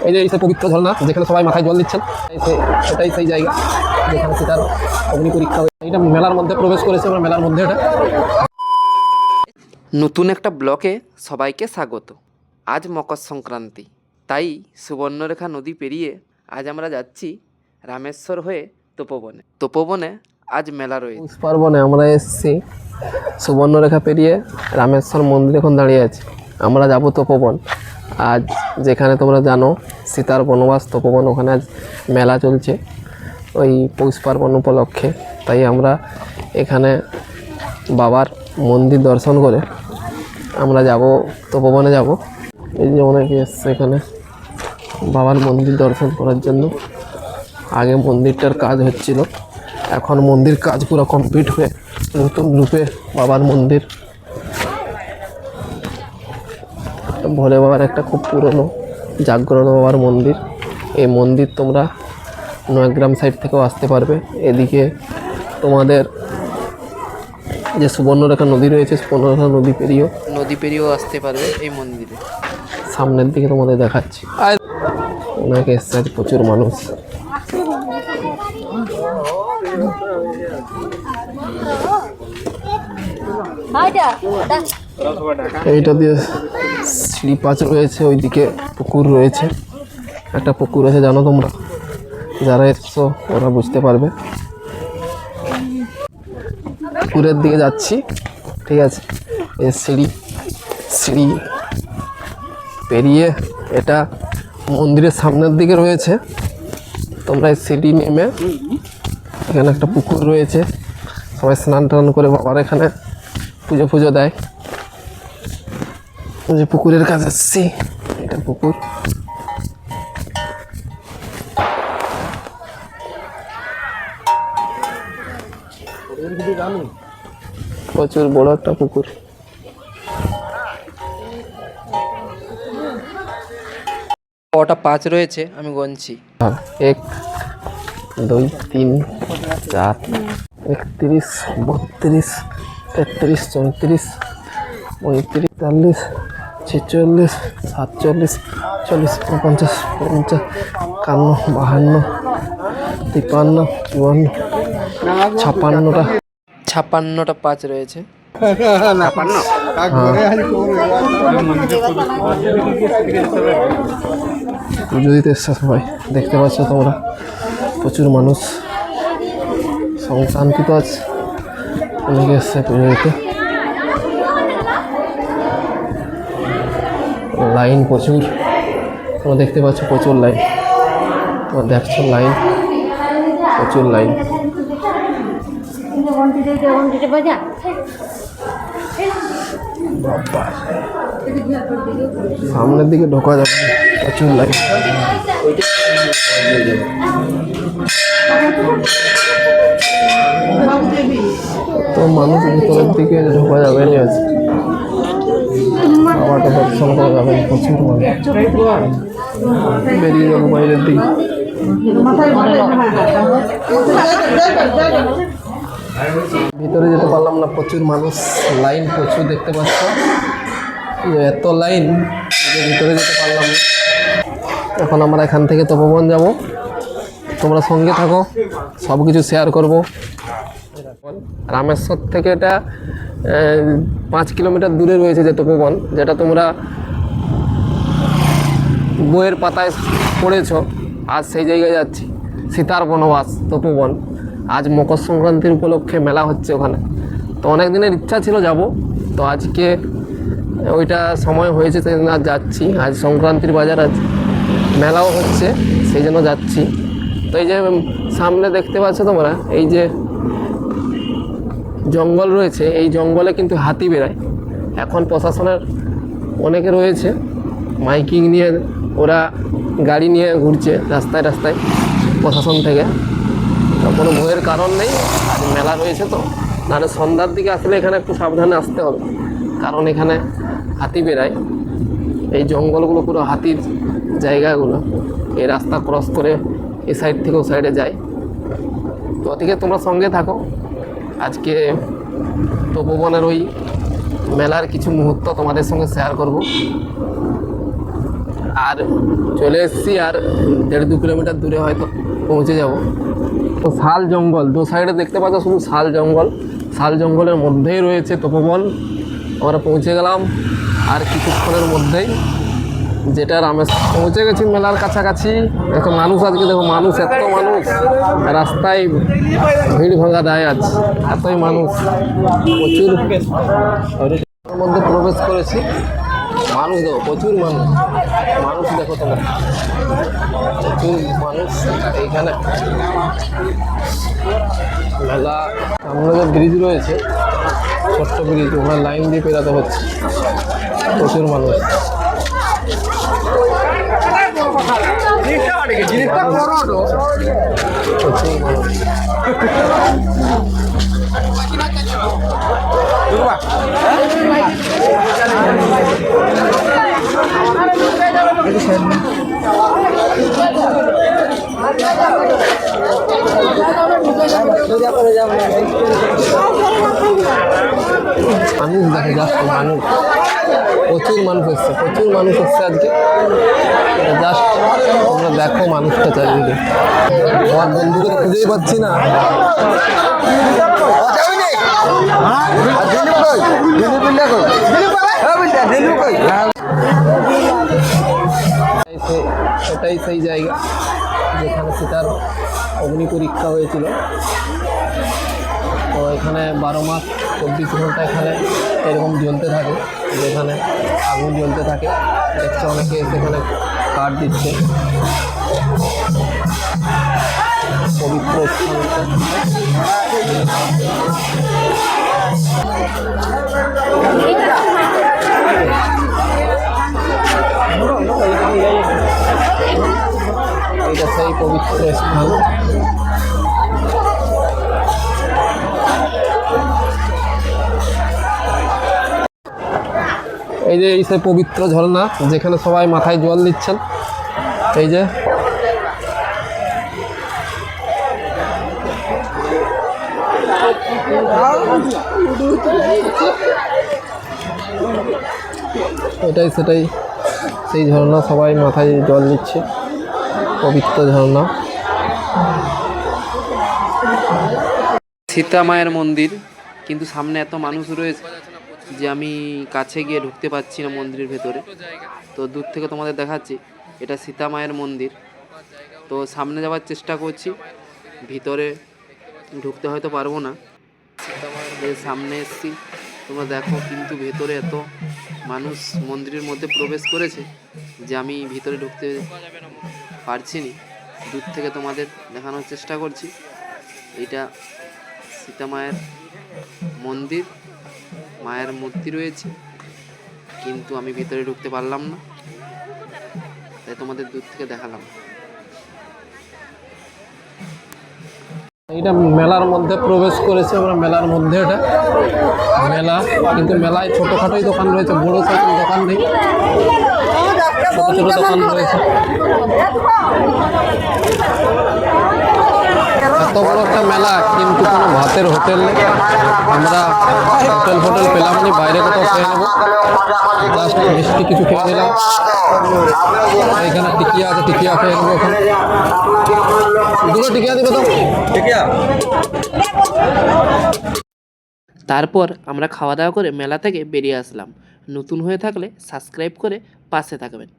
এই যে এই পবিত্র ঝর্ণা যেখানে সবাই মাথায় জল দিচ্ছেন, সেটাই সেই জায়গা যেখানে সীতার অগ্নি পরীক্ষা হয়েছে। এটা মেলার মধ্যে প্রবেশ করেছে, আমরা মেলার মধ্যে। এটা নতুন একটা ব্লকে সবাইকে স্বাগত। আজ মকর সংক্রান্তি, তাই সুবর্ণরেখা নদী পেরিয়ে আজ আমরা যাচ্ছি রামেশ্বর হয়ে তপোবনে। তপোবনে আজ মেলা রয়েছে। পৌষ পার্বণে আমরা এসেছি সুবর্ণরেখা পেরিয়ে রামেশ্বর মন্দির এখন দাঁড়িয়ে আছি। আমরা যাব তপোবন। আজ যেখানে তোমরা জানো সীতার বনবাস তপোবন, ওখানে আজ মেলা চলছে ওই পৌষ পার্বণ উপলক্ষে। তাই আমরা এখানে বাবার মন্দির দর্শন করে আমরা যাব তপোবনে যাব। এই যে অনেকে এসছে এখানে বাবার মন্দির দর্শন করার জন্য। আগে মন্দিরটার কাজ হচ্ছিল, এখন মন্দির কাজ পুরো কমপ্লিট হয়ে নতুন রূপে বাবার মন্দির। ভোলে বাবার একটা খুব পুরনো জাগ্রত বাবার মন্দির। এই মন্দির তোমরা নয়াগ্রাম সাইড থেকেও আসতে পারবে। এদিকে তোমাদের যে সুবর্ণরেখা নদী রয়েছে, সুবর্ণরেখা নদী পেরিয়েও আসতে পারবে এই মন্দিরে। সামনের দিকে তোমাদের দেখাচ্ছি। আর ওনাকে এসছে আজ প্রচুর মানুষ। এইটা দিয়ে সিঁড়ি পাঁচ রয়েছে, ওইদিকে পুকুর রয়েছে। একটা পুকুর আছে, জানো তোমরা, যারা এসছো ওরা বুঝতে পারবে। পুকুরের দিকে যাচ্ছি, ঠিক আছে। এই সিঁড়ি পেরিয়ে এটা মন্দিরের সামনের দিকে রয়েছে। তোমরা এই সিঁড়ি নেমে এখানে একটা পুকুর রয়েছে, সবাই স্নান টান করে বাবার এখানে পুজো দেয়। যে পুকুরের কাছে এসছি, এটা পুকুর। প্রচুর বড় একটা পুকুর। কটা পাঁচ রয়েছে আমি গণছি। 1 2 3 4 31 32 33 34 35 40 46 47 40 50 55 51 52 53 56টা পাঁচ রয়েছে। পুজো দিতে এসছে সবাই, দেখতে পাচ্ছ তোমরা প্রচুর মানুষ। সংক্রান্তি তো আছে, অনেকে এসছে পুজো দিতে। লাইন প্রচুর, তোমরা দেখতে পাচ্ছ প্রচুর লাইন। তোমরা দেখছো লাইন, প্রচুর লাইন। সামনের দিকে ঢোকা যাবে, প্রচুর লাইন। তো মানুষ ভিতরের দিকে ঢোকা যাবে না, আছে বাবাটা দর্শন করা যাবে, প্রচুর মানুষ। বেরিয়ে যাবো বাইরের দিকে। ভিতরে যেতে পারলাম না, প্রচুর মানুষ, লাইন প্রচুর দেখতে পাচ্ছ। এত লাইন যে ভিতরে যেতে পারলাম না। এখন আমরা এখান থেকে তপোবন যাব, তোমরা সঙ্গে থাকো, সব কিছু শেয়ার করবো। রামেশ্বর থেকে এটা 5 কিলোমিটার দূরে রয়েছে যে তপোবন, যেটা তোমরা বইয়ের পাতায় পড়েছ। আজ সেই জায়গায় যাচ্ছি, সীতার বনবাস তপোবন। আজ মকর সংক্রান্তির উপলক্ষে মেলা হচ্ছে ওখানে। তো অনেক দিনের ইচ্ছা ছিল যাব, তো আজকে ওইটা সময় হয়েছে, সেই জন্য আজ যাচ্ছি। আজ সংক্রান্তির বাজার, আজ মেলাও হচ্ছে, সেই জন্য যাচ্ছি। তো এই যে সামনে দেখতে পাচ্ছ তোমরা, এই যে জঙ্গল রয়েছে, এই জঙ্গলে কিন্তু হাতি বেড়ায়। এখন প্রশাসনের অনেকে রয়েছে, মাইকিং নিয়ে ওরা গাড়ি নিয়ে ঘুরছে রাস্তায় রাস্তায় প্রশাসন থেকে। কোনো ভয়ের কারণ নেই, আজ মেলা রয়েছে। তো নাহলে সন্ধ্যার দিকে আসলে এখানে একটু সাবধানে আসতে হবে, কারণ এখানে হাতি বেড়ায়। এই জঙ্গলগুলো পুরো হাতির জায়গাগুলো। এই রাস্তা ক্রস করে এই সাইড থেকে ও সাইডে যায়। তো ওদিকে তোমরা সঙ্গে থাকো, আজকে তপোবনের ওই মেলার কিছু মুহূর্ত তোমাদের সঙ্গে শেয়ার করব। আর চলে এসেছি, আর 1.5-2 কিলোমিটার দূরে হয়তো পৌঁছে যাব। তো শাল জঙ্গল, দু সাইডে দেখতে পাচ্ছ শুধু শাল জঙ্গল, শাল জঙ্গলের মধ্যেই রয়েছে তপোবন। আমরা পৌঁছে গেলাম আর কিছুক্ষণের মধ্যেই, যেটা রামেশ্বর। পৌঁছে গেছি মেলার কাছাকাছি। এত মানুষ আজকে, দেখো মানুষ, এত মানুষ, রাস্তায় ভিড় ভাঙা দেয় আজ, এতই মানুষ, প্রচুর মধ্যে প্রবেশ করেছি। মানুষ দেখো, প্রচুর মানুষ, মানুষ দেখো তোমার, প্রচুর মানুষ এইখানে। মেলা সামনে যে ব্রিজ রয়েছে, ছোট্ট ব্রিজ, ওখানে লাইন দিয়ে পেরাতে হচ্ছে, প্রচুর মানুষ। প্রচুর মানুষ। মানুষ দেখে জাস্ট, মানুষ, প্রচুর মানুষ এসছে, প্রচুর মানুষ এসছে আজকে। জাস্ট তোমরা দেখো মানুষটা চারিদিকে। আমার বন্ধুকে খুঁজেই পাচ্ছি না। এটাই সেই জায়গা যেখানে সীতার অগ্নি পরীক্ষা হয়েছিল। তো এখানে 12 মাস 24 ঘন্টা এখানে এরকম জ্বলতে থাকে, যেখানে আগুন জ্বলতে থাকে। দেখছে অনেকে সেখানে কাঠ দিচ্ছে। পবিত্র স্থান। এটা সেই পবিত্র স্থান। এই যে এই সেই পবিত্র ঝর্ণা, যেখানে সবাই মাথায় জল দিচ্ছেন। এই যে এটাই সেটাই সেই ঝর্ণা, সবাই মাথায় জল দিচ্ছে, পবিত্র ঝর্ণা। সীতা মায়ের মন্দির, কিন্তু সামনে এত মানুষ রয়েছে যে আমি কাছে গিয়ে ঢুকতে পারছি না মন্দিরের ভেতরে। তো দূর থেকে তোমাদের দেখাচ্ছি, এটা সীতা মায়ের মন্দির। তো সামনে যাওয়ার চেষ্টা করছি, ভিতরে ঢুকতে হয়তো পারবো না। সীতা মায়ের সামনে এসেছি, তোমরা দেখো, কিন্তু ভেতরে এত মানুষ মন্দিরের মধ্যে প্রবেশ করেছে যে আমি ভিতরে ঢুকতে পারছি না। দূর থেকে তোমাদের দেখানোর চেষ্টা করছি। এটা সীতা মায়ের মন্দির, মায়ের মূর্তি রয়েছে, কিন্তু আমি ভিতরে ঢুকতে পারলাম না, তাই তোমাদের দূর থেকে দেখালাম। এটা মেলার মধ্যে প্রবেশ করেছে আমরা, মেলার মধ্যে। এটা মেলা, কিন্তু মেলায় ছোটোখাটোই দোকান রয়েছে, বড় সাইকেল দোকান নেই, ছোটো ছোটো দোকান রয়েছে। এত বড় একটা মেলা, কিন্তু কোনো ভাতের হোটেল নেই। আমরা হোটেল পেলাম না, বাইরে কোথাও খেয়ে নেবো। জাস্ট মিষ্টি কিছু খেয়ে নিলাম। এখানে টিকিয়া আছে, টিকিয়া খেয়ে নেবো। এখানে দুটো টিকিয়া দিবে তো, টিকিয়া। তারপর আমরা খাওয়া দাওয়া করে মেলা থেকে বেরিয়ে আসলাম। নতুন হয়ে থাকলে সাবস্ক্রাইব করে পাশে থাকবেন।